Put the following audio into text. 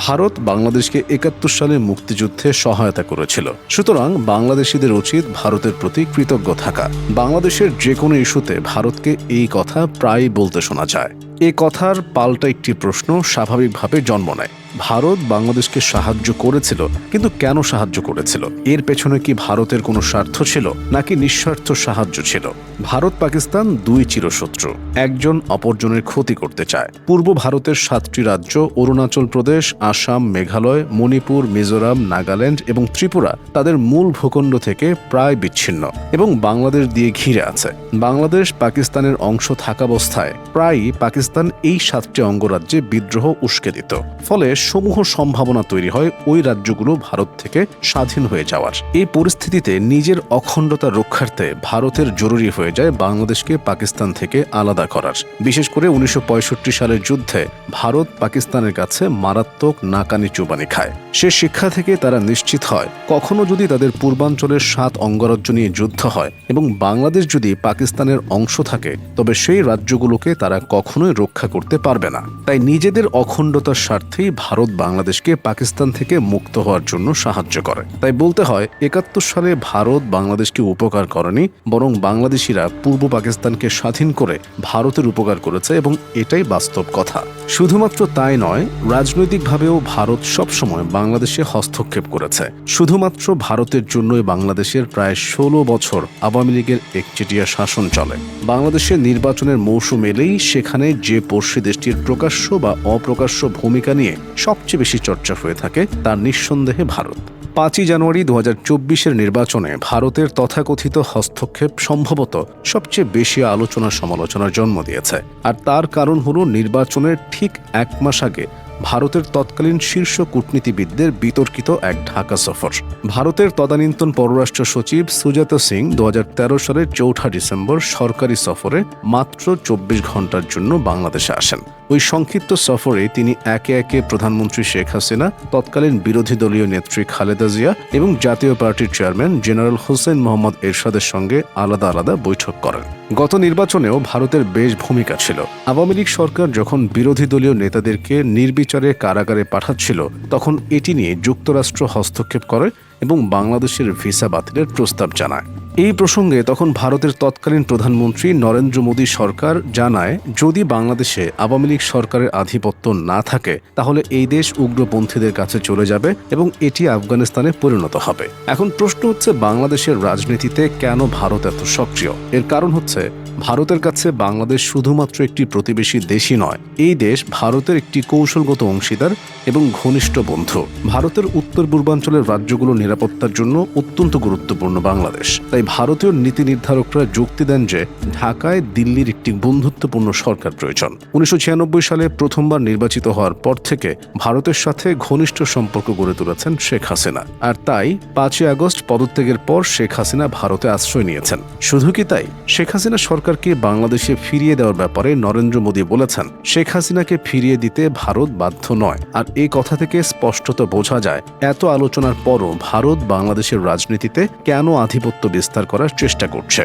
ভারত বাংলাদেশকে ৭১ সালে মুক্তিযুদ্ধে সহায়তা করেছিল। সুতরাং বাংলাদেশিদের উচিত ভারতের প্রতি কৃতজ্ঞ থাকা। বাংলাদেশের যে কোনো ইস্যুতে ভারতকে এই কথা প্রায়ই বলতে শোনা যায়। এ কথার পাল্টা একটি প্রশ্ন স্বাভাবিকভাবে জন্ম নেয়। ভারত বাংলাদেশকে সাহায্য করেছিল, কিন্তু কেন সাহায্য করেছিল? এর পেছনে কি ভারতের কোনো স্বার্থ ছিল, নাকি নিঃস্বার্থ সাহায্য ছিল? ভারত পাকিস্তান দুই চিরশত্রু, একজন অপরজনের ক্ষতি করতে চায়। পূর্ব ভারতের 7টি রাজ্য অরুণাচল প্রদেশ, আসাম, মেঘালয়, মণিপুর, মিজোরাম, নাগাল্যান্ড এবং ত্রিপুরা তাদের মূল ভূখণ্ড থেকে প্রায় বিচ্ছিন্ন এবং বাংলাদেশ দিয়ে ঘিরে আছে। বাংলাদেশ পাকিস্তানের অংশ থাকাবস্থায় প্রায়ই পাকিস্তান এই 7টি অঙ্গরাজ্যে বিদ্রোহ উস্কে দিত। ফলে সমূহ সম্ভাবনা তৈরি হয় ওই রাজ্যগুলো ভারত থেকে স্বাধীন হয়ে যাওয়ার। এই পরিস্থিতিতে নিজের অখণ্ডতা রক্ষার্থে ভারতের জরুরি হয়ে যায় বাংলাদেশকে পাকিস্তান থেকে আলাদা করার। বিশেষ করে ১৯৬৫ সালের যুদ্ধে ভারত পাকিস্তানের কাছে মারাত্মক নাকানি চুবানি খায়। সে শিক্ষা থেকে তারা নিশ্চিত হয়, কখনো যদি তাদের পূর্বাঞ্চলের 7 অঙ্গরাজ্য নিয়ে যুদ্ধ হয় এবং বাংলাদেশ যদি পাকিস্তানের অংশ থাকে, তবে সেই রাজ্যগুলোকে তারা কখনোই রক্ষা করতে পারবে না। তাই নিজেদের অখণ্ডতার স্বার্থেই ভারত বাংলাদেশকে পাকিস্তান থেকে মুক্ত হওয়ার জন্য সাহায্য করে। তাই বলতে হয়, ৭১ সালে ভারত বাংলাদেশকে উপকার করেনি, বরং বাংলাদেশিরা পূর্ব পাকিস্তানকে স্বাধীন করে ভারতের উপকার করেছে, এবং এটাই বাস্তব কথা। শুধুমাত্র তাই নয়, রাজনৈতিকভাবেও ভারত সবসময় বাংলাদেশে হস্তক্ষেপ করেছে। শুধুমাত্র ভারতের জন্যই বাংলাদেশের প্রায় 16 বছর আওয়ামী লীগের একচেটিয়া শাসন চলে। বাংলাদেশের নির্বাচনের মৌসুম এলেই সেখানে যে পড়শি দেশটির প্রকাশ্য বা অপ্রকাশ্য ভূমিকা নিয়ে সবচেয়ে বেশি চর্চা হয়ে থাকে, তার নিঃসন্দেহে ভারত। 5ই জানুয়ারি 2024-এর নির্বাচনে ভারতের তথাকথিত হস্তক্ষেপ সম্ভবত সবচেয়ে বেশি আলোচনা সমালোচনার জন্ম দিয়েছে। আর তার কারণ হলো নির্বাচনের ঠিক 1 মাস আগে ভারতের তৎকালীন শীর্ষ কূটনীতিবিদদের বিতর্কিত এক ঢাকা সফর। ভারতের তদানীন্তন পররাষ্ট্র সচিব সুজাতা সিং 2013 সালের 4 ডিসেম্বর সরকারি সফরে মাত্র 24 ঘন্টার জন্য বাংলাদেশে আসেন। ওই সংক্ষিপ্ত সফরে তিনি একে একে প্রধানমন্ত্রী শেখ হাসিনা, তৎকালীন বিরোধী দলীয় নেত্রী খালেদা জিয়া এবং জাতীয় পার্টির চেয়ারম্যান জেনারেল হোসেন মোহাম্মদ এরশাদের সঙ্গে আলাদা আলাদা বৈঠক করেন। গত নির্বাচনেও ভারতের বেশ ভূমিকা ছিল। আওয়ামী লীগ সরকার যখন বিরোধী দলীয় নেতাদেরকে নির্বিচারে কারাগারে পাঠাচ্ছিল, তখন এটি নিয়ে যুক্তরাষ্ট্র হস্তক্ষেপ করে এবং বাংলাদেশের ভিসা বাতিলের প্রস্তাব জানায়। এই প্রসঙ্গে তখন ভারতের তৎকালীন প্রধানমন্ত্রী নরেন্দ্র মোদী সরকার জানায়, যদি বাংলাদেশে আওয়ামী লীগ সরকারের আধিপত্য না থাকে, তাহলে এই দেশ উগ্রপন্থীদের কাছে চলে যাবে এবং এটি আফগানিস্তানে পরিণত হবে। এখন প্রশ্ন হচ্ছে, বাংলাদেশের রাজনীতিতে কেন ভারত এত সক্রিয়? এর কারণ হচ্ছে, ভারতের কাছে বাংলাদেশ শুধুমাত্র একটি প্রতিবেশী দেশই নয়, এই দেশ ভারতের একটি কৌশলগত অংশীদার এবং ঘনিষ্ঠ বন্ধু। ভারতের উত্তর পূর্বাঞ্চলের রাজ্যগুলোর নিরাপত্তার জন্য অত্যন্ত গুরুত্বপূর্ণ বাংলাদেশ। তাই ভারতীয় নীতি নির্ধারকরা যুক্তি দেন যে ঢাকায় দিল্লির একটি বন্ধুত্বপূর্ণ সরকার প্রয়োজন। 1996 সালে প্রথমবার নির্বাচিত হওয়ার পর থেকে ভারতের সাথে ঘনিষ্ঠ সম্পর্ক গড়ে তুলেছেন শেখ হাসিনা। আর তাই 5ই আগস্ট পদত্যাগের পর শেখ হাসিনা ভারতে আশ্রয় নিয়েছেন। শুধু কি তাই, শেখ হাসিনা সরকারকে বাংলাদেশে ফিরিয়ে দেওয়ার ব্যাপারে নরেন্দ্র মোদী বলেছেন, শেখ হাসিনাকে ফিরিয়ে দিতে ভারত বাধ্য নয়। আর এই কথা থেকে স্পষ্টত বোঝা যায়, এত আলোচনার পরও ভারত বাংলাদেশের রাজনীতিতে কেন আধিপত্য বিস্তার করার চেষ্টা করছে।